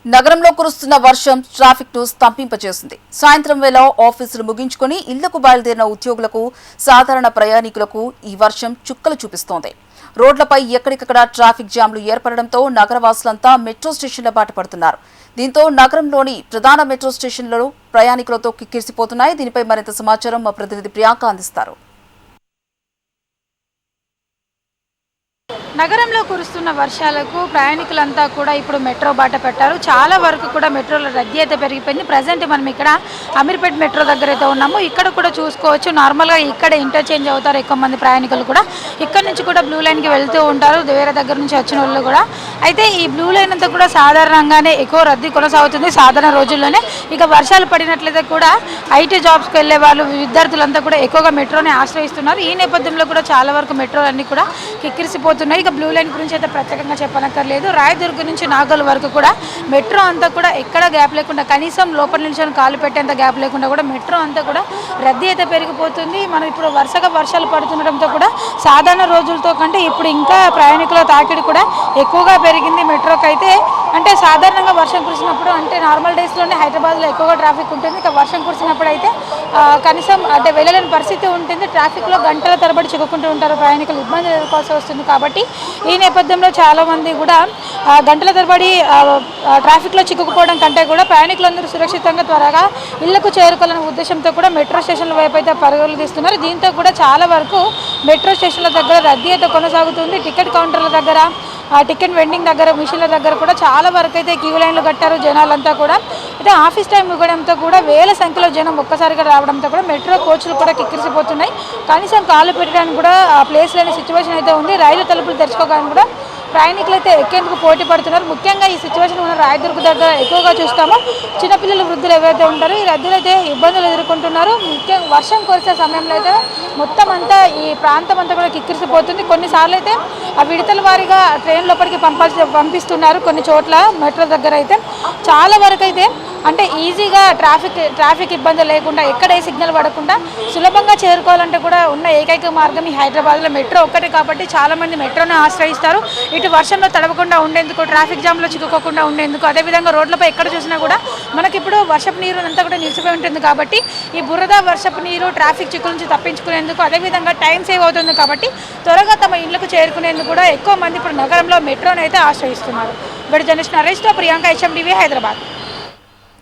నగరంలో కురుస్తున్న వర్షం ట్రాఫిక్ ను స్తంభింపజేసింది. సాయంత్రం వేళ ఆఫీసులు ముగించుకుని ఇళ్లకు బయలుదేరిన ఉద్యోగులకు, సాధారణ ప్రయాణికులకు ఈ వర్షం చుక్కలు చూపిస్తోంది. రోడ్లపై ఎక్కడికక్కడ ట్రాఫిక్ జామ్లు ఏర్పడడంతో నగరవాసులంతా మెట్రో స్టేషన్ల బాట పడుతున్నారు. దీంతో నగరంలోని ప్రధాన మెట్రో స్టేషన్లలో ప్రయాణికులతో కిక్కిరిసిపోతున్నాయి. దీనిపై మరింత సమాచారం మా ప్రతినిధి ప్రియాంక అందిస్తారు. నగరంలో కురుస్తున్న వర్షాలకు ప్రయాణికులంతా కూడా ఇప్పుడు మెట్రో బాట పెట్టారు. చాలా వరకు కూడా మెట్రోలో రద్దీ అయితే పెరిగిపోయింది. ప్రజెంట్ మనం ఇక్కడ అమీర్పేట్ మెట్రో దగ్గర అయితే ఉన్నాము. ఇక్కడ కూడా చూసుకోవచ్చు, నార్మల్గా ఇక్కడ ఇంటర్చేంజ్ అవుతారు ఎక్కువ మంది ప్రయాణికులు కూడా. ఇక్కడ నుంచి కూడా బ్లూ లైన్కి వెళ్తూ ఉంటారు వేరే దగ్గర నుంచి వచ్చిన వాళ్ళు కూడా. అయితే ఈ బ్లూ లైన్ అంతా కూడా సాధారణంగానే ఎక్కువ రద్దీ కొనసాగుతుంది సాధారణ రోజుల్లోనే. ఇక వర్షాలు పడినట్లయితే కూడా ఐటీ జాబ్స్కి వెళ్ళే వాళ్ళు, విద్యార్థులంతా కూడా ఎక్కువగా మెట్రోని ఆశ్రయిస్తున్నారు. ఈ నేపథ్యంలో కూడా చాలా వరకు మెట్రోలు అన్నీ కూడా కిక్కిరిసిపోతున్నాయి. ఇక బ్లూ లైన్ గురించి అయితే ప్రత్యేకంగా చెప్పనక్కర్లేదు. రాయదుర్గం నుంచి నాగోల్ వరకు కూడా మెట్రో అంతా కూడా ఎక్కడ గ్యాప్ లేకుండా, కనీసం లోపల నిల్చొని కాలు పెట్టేంత గ్యాప్ లేకుండా కూడా మెట్రో అంతా కూడా రద్దీ అయితే పెరిగిపోతుంది. మనం ఇప్పుడు వరుసగా వర్షాలు పడుతుండటంతో కూడా సాధారణ రోజులతో కంటే ఇప్పుడు ఇంకా ప్రయాణికుల తాకిడి కూడా ఎక్కువగా పెరిగింది మెట్రోకి అయితే. అంటే సాధారణంగా వర్షం కురిసినప్పుడు, అంటే నార్మల్ డేస్లోనే హైదరాబాద్లో ఎక్కువగా ట్రాఫిక్ ఉంటుంది. ఇక వర్షం కురిసినప్పుడు అయితే కనీసం అంటే వెళ్ళలేని పరిస్థితి ఉంటుంది. ట్రాఫిక్లో గంటల తరబడి చిక్కుకుంటూ ఉంటారు ప్రయాణికులు, ఇబ్బందులు ఎదుర్కోవాల్సి వస్తుంది. కాబట్టి ఈ నేపథ్యంలో చాలామంది కూడా గంటల తరబడి ట్రాఫిక్లో చిక్కుకుపోవడం కంటే కూడా ప్రయాణికులందరూ సురక్షితంగా త్వరగా ఇళ్లకు చేరుకోవాలనే ఉద్దేశంతో కూడా మెట్రో స్టేషన్ల వైపు అయితే పరుగులు తీస్తున్నారు. దీంతో కూడా చాలా వరకు మెట్రో స్టేషన్ల దగ్గర రద్దీ అయితే కొనసాగుతుంది. టికెట్ కౌంటర్ల దగ్గర, టికెట్ వెండింగ్ దగ్గర, మిషన్ల దగ్గర కూడా చాలా వరకు అయితే క్యూ లైన్లు కట్టారు జనాలంతా కూడా. అయితే ఆఫీస్ టైం ఇవ్వడంతో కూడా వేల సంఖ్యలో జనం ఒక్కసారిగా రావడంతో కూడా మెట్రో కోచ్లు కూడా కిక్కిరిసిపోతున్నాయి. కనీసం కాలు పెట్టడానికి కూడా ప్లేస్ లేని సిచ్యువేషన్ అయితే ఉంది. రైలు తలుపులు తెరుచుకోవడానికి కూడా ప్రయాణికులు అయితే ఎక్కేందుకు పోటీ పడుతున్నారు. ముఖ్యంగా ఈ సిచ్యువేషన్ మనం రాయదుర్గ దగ్గర ఎక్కువగా చూస్తాము. చిన్నపిల్లలు, వృద్ధులు ఎవరైతే ఉంటారో ఈ రద్దీలు అయితే ఇబ్బందులు ఎదుర్కొంటున్నారు. ముఖ్యంగా వర్షం కురిసే సమయంలో అయితే మొత్తం అంతా ఈ ప్రాంతం అంతా కూడా కిక్కిరిసిపోతుంది. కొన్నిసార్లు అయితే ఆ విడతల వారీగా ట్రైన్ లోపలికి పంపిస్తున్నారు కొన్ని చోట్ల మెట్రో దగ్గర అయితే. చాలా వరకు అయితే అంటే ఈజీగా ట్రాఫిక్ ఇబ్బంది లేకుండా, ఎక్కడ ఏ సిగ్నల్ పడకుండా సులభంగా చేరుకోవాలంటే కూడా ఉన్న ఏకైక మార్గం ఈ హైదరాబాద్లో మెట్రో ఒక్కటే. కాబట్టి చాలామంది మెట్రోను ఆశ్రయిస్తారు. ఇటు వర్షంలో తడవకుండా ఉండేందుకు, ట్రాఫిక్ జామ్లో చిక్కుకోకుండా ఉండేందుకు. అదేవిధంగా రోడ్లపై ఎక్కడ చూసినా కూడా మనకిప్పుడు వర్షపు నీరు అంతా కూడా నిలిచిపోయి ఉంటుంది. కాబట్టి ఈ బురద, వర్షపు నీరు, ట్రాఫిక్ చిక్కుల నుంచి తప్పించుకునేందుకు, అదేవిధంగా టైం సేవ్ అవుతుంది. కాబట్టి త్వరగా తమ ఇళ్లకు చేరుకునేందుకు కూడా ఎక్కువ మంది ఇప్పుడు నగరంలో మెట్రోని అయితే ఆశ్రయిస్తున్నారు. బట్ జర్నలిస్ట్ నరేష్తో ప్రియాంక, HMTV, హైదరాబాద్.